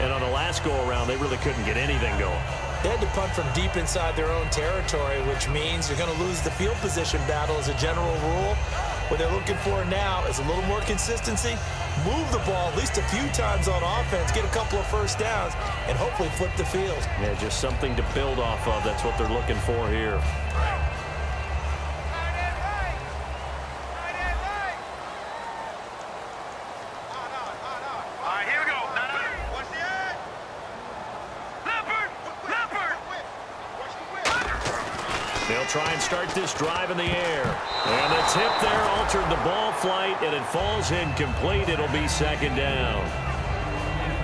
And on the last go-around, they really couldn't get anything going. They had to punt from deep inside their own territory, which means you're going to lose the field position battle as a general rule. What they're looking for now is a little more consistency, move the ball at least a few times on offense, get a couple of first downs, and hopefully flip the field. Yeah, just something to build off of. That's what they're looking for here. They'll try and start this drive in the air. And the tip there altered the ball flight, and it falls incomplete. It'll be second down.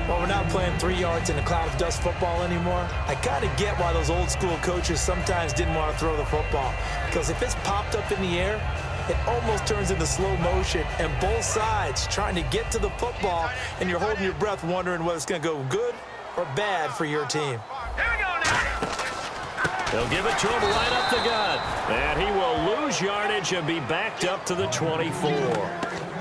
Well, we're not playing 3 yards in a cloud of dust football anymore. I kind of get why those old school coaches sometimes didn't want to throw the football. Because if it's popped up in the air, it almost turns into slow motion, and both sides trying to get to the football, and you're holding your breath wondering whether it's going to go good or bad for your team. They'll give it to him right up the gut. And he will lose yardage and be backed up to the 24.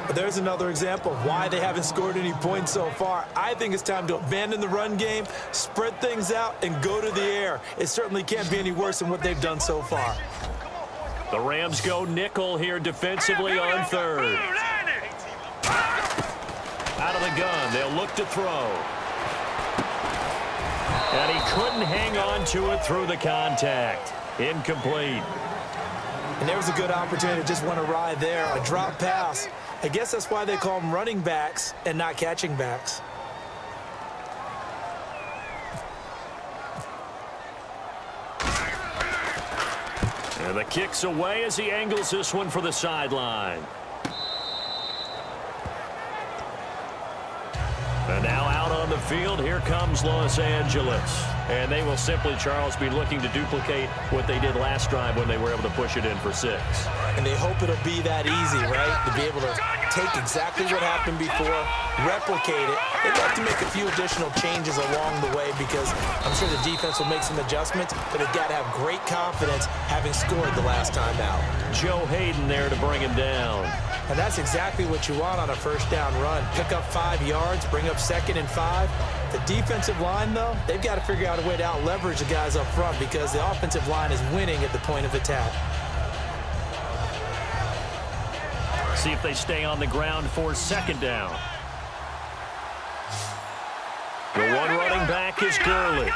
But there's another example of why they haven't scored any points so far. I think it's time to abandon the run game, spread things out, and go to the air. It certainly can't be any worse than what they've done so far. The Rams go nickel here defensively on third. Out of the gun, they'll look to throw. And he couldn't hang on to it through the contact. Incomplete. And there was a good opportunity to just want to ride there. A drop pass. I guess that's why they call them running backs and not catching backs. And the kick's away as he angles this one for the sideline. And now out on the field, here comes Los Angeles. And they will simply, Charles, be looking to duplicate what they did last drive when they were able to push it in for 6. And they hope it'll be that easy, right? To be able to take exactly what happened before, replicate it. They'd like to make a few additional changes along the way because I'm sure the defense will make some adjustments, but they've got to have great confidence having scored the last time out. Joe Hayden there to bring him down. And that's exactly what you want on a first down run. Pick up 5 yards, bring up 2nd and 5. The defensive line, though, they've got to figure out a way to out-leverage the guys up front because the offensive line is winning at the point of attack. See if they stay on the ground for 2nd down. The one running back is Gurley.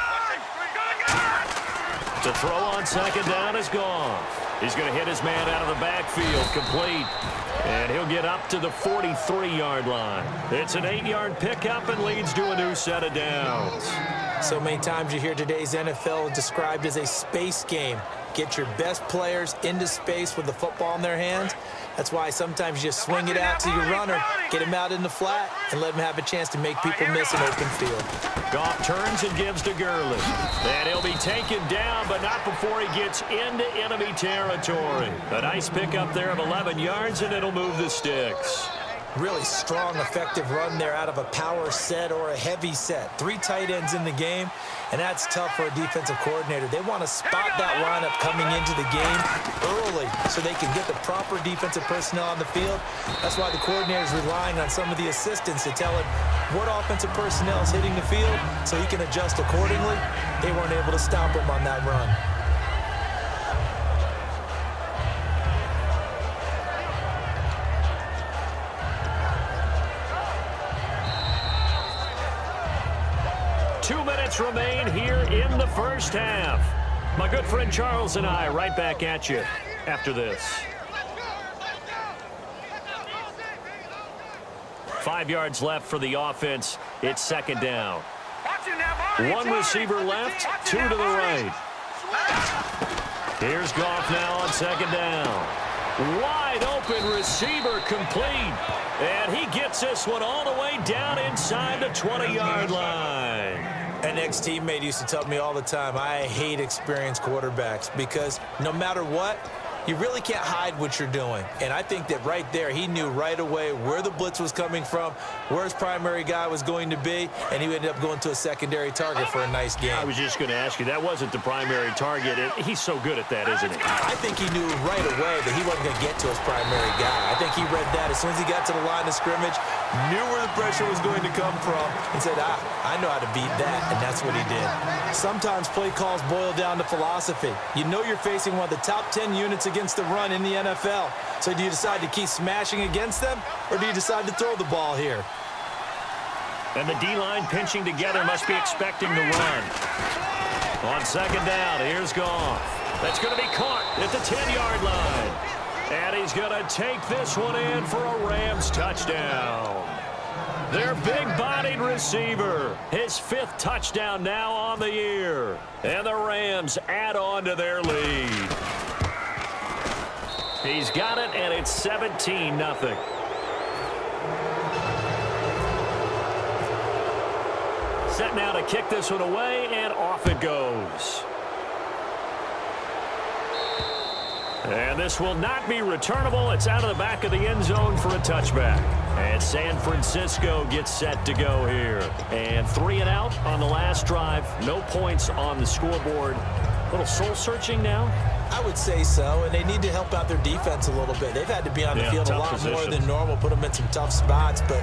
To throw on 2nd down is Goff. He's going to hit his man out of the backfield, complete. And he'll get up to the 43-yard line. It's an 8-yard pickup and leads to a new set of downs. So many times you hear today's NFL described as a space game. Get your best players into space with the football in their hands. That's why sometimes you just swing it out to your runner, get him out in the flat, and let him have a chance to make people miss an open field. Goff turns and gives to Gurley. And he'll be taken down, but not before he gets into enemy territory. A nice pickup there of 11 yards, and it'll move the sticks. Really strong, effective run there out of a power set or a heavy set. 3 tight ends in the game, and that's tough for a defensive coordinator. They want to spot that lineup coming into the game early so they can get the proper defensive personnel on the field. That's why the coordinator is relying on some of the assistants to tell him what offensive personnel is hitting the field so he can adjust accordingly. They weren't able to stop him on that run. Remain here in the first half. My good friend Charles and I right back at you after this. 5 yards left for the offense. It's 2nd down. 1 receiver left, 2 to the right. Here's Goff now on 2nd down. Wide open receiver, complete. And he gets this one all the way down inside the 20-yard line. An ex-teammate used to tell me all the time, I hate experienced quarterbacks because no matter what, you really can't hide what you're doing. And I think that right there, he knew right away where the blitz was coming from, where his primary guy was going to be, and he ended up going to a secondary target for a nice game. I was just going to ask you, that wasn't the primary target. He's so good at that, isn't he? I think he knew right away that he wasn't going to get to his primary guy. I think he read that as soon as he got to the line of scrimmage, knew where the pressure was going to come from, and said, I know how to beat that, and that's what he did. Sometimes play calls boil down to philosophy. You know you're facing one of the top 10 units against the run in the NFL. So do you decide to keep smashing against them, or do you decide to throw the ball here? And the D-line pinching together must be expecting the run. On second down, here's Goff. That's going to be caught at the 10-yard line. And he's going to take this one in for a Rams touchdown. Their big-bodied receiver, his 5th touchdown now on the year. And the Rams add on to their lead. He's got it, and it's 17-0. Set now to kick this one away, and off it goes. And this will not be returnable. It's out of the back of the end zone for a touchback. And San Francisco gets set to go here. And 3 and out on the last drive. No points on the scoreboard. A little soul-searching now? I would say so, and they need to help out their defense a little bit. They've had to be on the field a lot more than normal, put them in some tough spots. But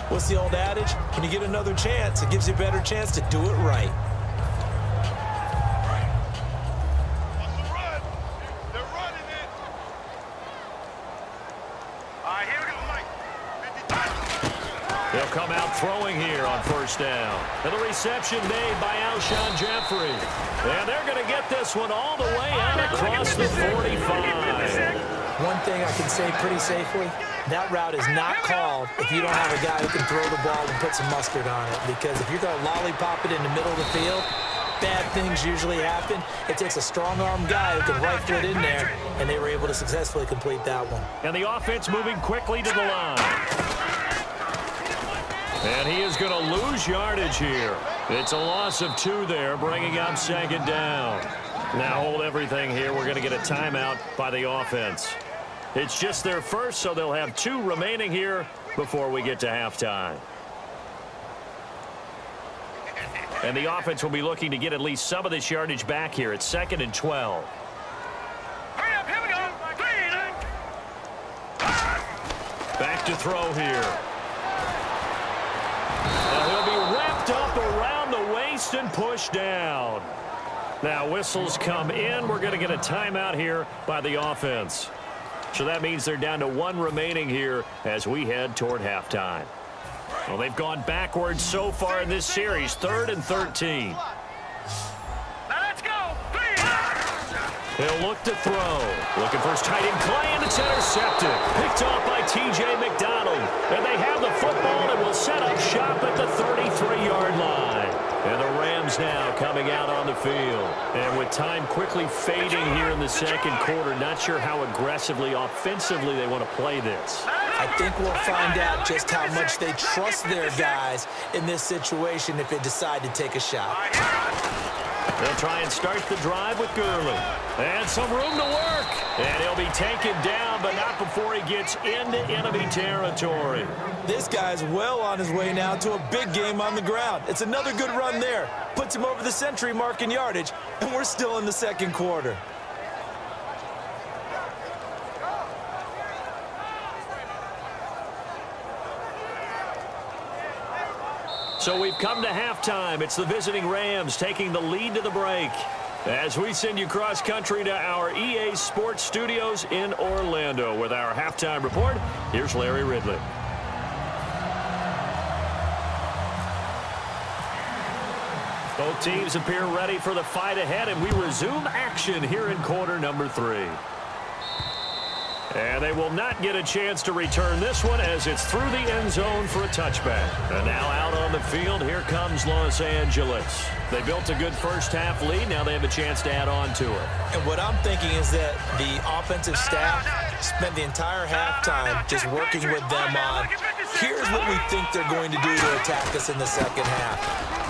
what's the old adage? When you get another chance, it gives you a better chance to do it right. They'll come out throwing here on first down. And the reception made by Alshon Jeffrey. And they're going to get this one all the way out across the 45. One thing I can say pretty safely, that route is not called if you don't have a guy who can throw the ball and put some mustard on it. Because if you're going to lollipop it in the middle of the field, bad things usually happen. It takes a strong-arm guy who can rifle it in there, and they were able to successfully complete that one. And the offense moving quickly to the line. And he is going to lose yardage here. It's a loss of 2 there, bringing up second down. Now hold everything here. We're going to get a timeout by the offense. It's just their first, so they'll have 2 remaining here before we get to halftime. And the offense will be looking to get at least some of this yardage back here. It's 2nd and 12. Back to throw here. He'll be wrapped up around the waist and pushed down. Now whistles come in. We're going to get a timeout here by the offense. So that means they're down to 1 remaining here as we head toward halftime. Well, they've gone backwards so far in this series. 3rd and 13. Let's go. He'll look to throw. Looking for his tight end Clay, and it's intercepted. Picked off by T.J. McDonald. And they have the football and will set up shop at the 33-yard line. And the Rams now coming out on the field. And with time quickly fading here in the second quarter, not sure how aggressively, offensively they want to play this. I think we'll find out just how much they trust their guys in this situation if they decide to take a shot. They'll try and start the drive with Gurley. And some room to work. And he'll be taken down, but not before he gets into enemy territory. This guy's well on his way now to a big game on the ground. It's another good run there. Puts him over the century mark in yardage, and we're still in the second quarter. So we've come to halftime. It's the visiting Rams taking the lead to the break. As we send you cross-country to our EA Sports Studios in Orlando with our halftime report, here's Larry Ridley. Both teams appear ready for the fight ahead, and we resume action here in quarter number 3. And they will not get a chance to return this one as it's through the end zone for a touchback. And now out on the field, here comes Los Angeles. They built a good first-half lead. Now they have a chance to add on to it. And what I'm thinking is that the offensive staff spent the entire halftime just working with them on, here's what we think they're going to do to attack us in the second half.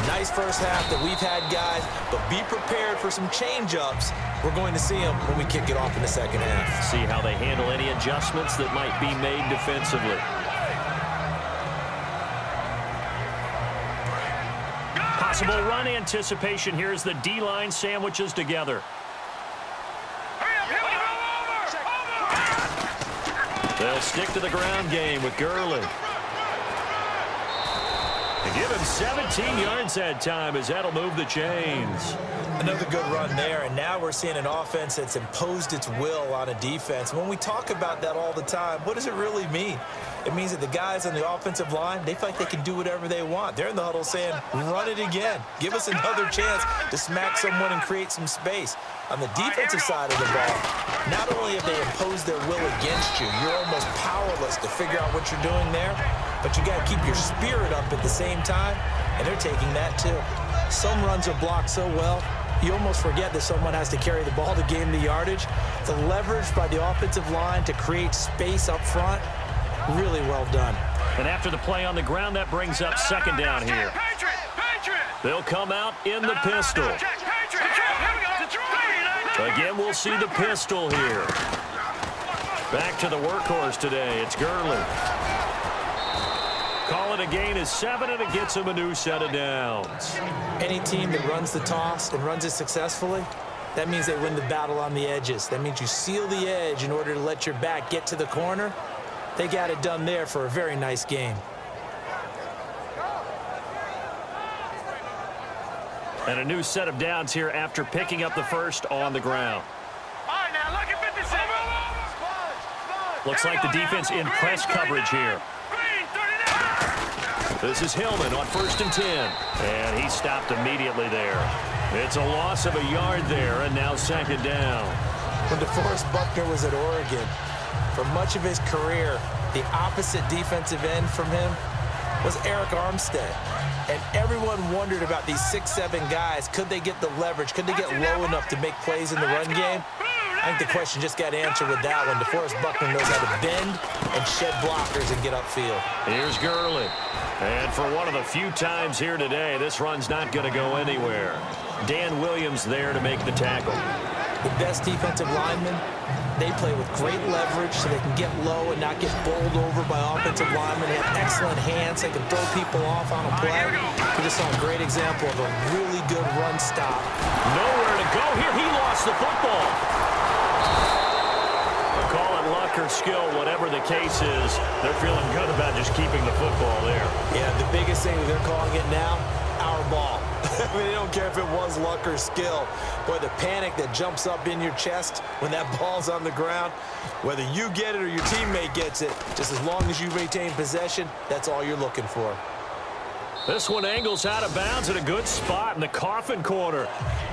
Nice first half that we've had, guys, but be prepared for some change-ups. We're going to see them when we kick it off in the second half. See how they handle any adjustments that might be made defensively. Possible run anticipation here as the D-line sandwiches together. They'll stick to the ground game with Gurley. And give him 17 yards that time as that'll move the chains. Another good run there, and now we're seeing an offense that's imposed its will on a defense. When we talk about that all the time, what does it really mean? It means that the guys on the offensive line, they feel like they can do whatever they want. They're in the huddle saying, run it again. Give us another chance to smack someone and create some space. On the defensive side of the ball, not only have they imposed their will against you, you're almost powerless to figure out what you're doing there, but you got to keep your spirit up at the same time, and they're taking that too. Some runs are blocked so well, you almost forget that someone has to carry the ball to gain the yardage. The leverage by the offensive line to create space up front, really well done. And after the play on the ground, that brings up second down here. They'll come out in the pistol. Again, we'll see the pistol here. Back to the workhorse today. It's Gurley. Call it a gain of 7, and it gets him a new set of downs. Any team that runs the toss and runs it successfully, that means they win the battle on the edges. That means you seal the edge in order to let your back get to the corner. They got it done there for a very nice game. And a new set of downs here after picking up the first on the ground. All right, now look at 57. Looks like the defense in press coverage here. This is Hillman on 1st and 10. And he stopped immediately there. It's a loss of a yard there, and now second down. When DeForest Buckner was at Oregon, for much of his career, the opposite defensive end from him was Eric Armstead. And everyone wondered about these 6'7" guys. Could they get the leverage? Could they get low enough to make plays in the run game? I think the question just got answered with that one. DeForest Buckner knows how to bend and shed blockers and get upfield. Here's Gurley. And for one of the few times here today, this run's not going to go anywhere. Dan Williams there to make the tackle. The best defensive linemen, they play with great leverage so they can get low and not get bowled over by offensive linemen. They have excellent hands. They can throw people off on a play. We just saw a great example of a really good run stop. Nowhere to go here. He lost the football. Call it luck or skill, whatever the case is. They're feeling good about just keeping the football there. Yeah, the biggest thing that they're calling it now, our ball. I mean, they don't care if it was luck or skill. Boy, the panic that jumps up in your chest when that ball's on the ground, whether you get it or your teammate gets it, just as long as you retain possession, that's all you're looking for. This one angles out of bounds at a good spot in the coffin corner.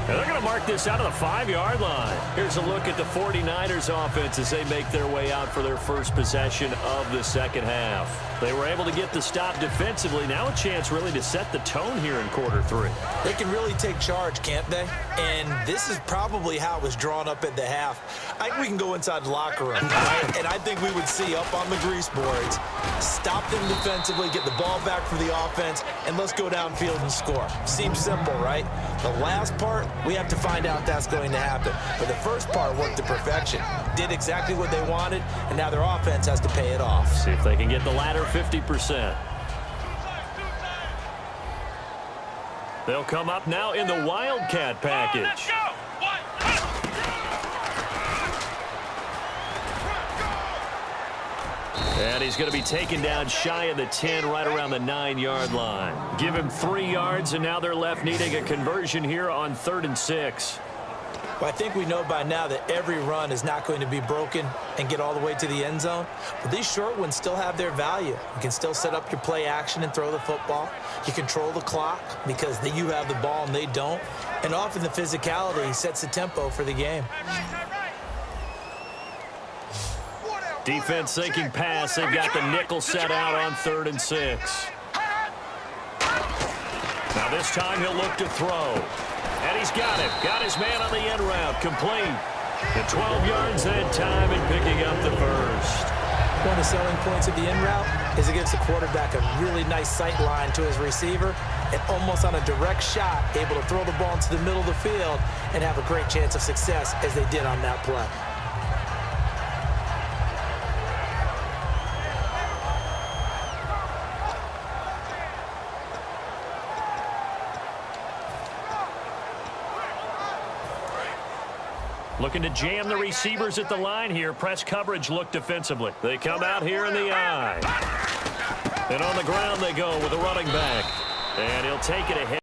And they're going to mark this out of the 5-yard line. Here's a look at the 49ers offense as they make their way out for their first possession of the second half. They were able to get the stop defensively. Now a chance really to set the tone here in quarter 3. They can really take charge, can't they? And this is probably how it was drawn up at the half. I think we can go inside the locker room, right? And I think we would see up on the grease boards, stop them defensively, get the ball back for the offense, and let's go downfield and score. Seems simple, right? The last part, we have to find out if that's going to happen. But the first part worked to perfection. Did exactly what they wanted, and now their offense has to pay it off. See if they can get the latter 50%. They'll come up now in the Wildcat package. And he's going to be taken down shy of the 10, right around the 9-yard line. Give him 3 yards, and now they're left needing a conversion here on 3rd and 6. Well, I think we know by now that every run is not going to be broken and get all the way to the end zone. But these short ones still have their value. You can still set up your play action and throw the football. You control the clock because you have the ball and they don't. And often the physicality sets the tempo for the game. Defense thinking pass. They've got the nickel set out on 3rd and 6. Now this time he'll look to throw. And he's got it. Got his man on the end route. Complete. The 12 yards that time and picking up the first. One of the selling points of the end route is it gives the quarterback a really nice sight line to his receiver and almost on a direct shot able to throw the ball into the middle of the field and have a great chance of success as they did on that play. Looking to jam the receivers at the line here. Press coverage look defensively. They come out here in the eye. And on the ground they go with a running back. And he'll take it ahead.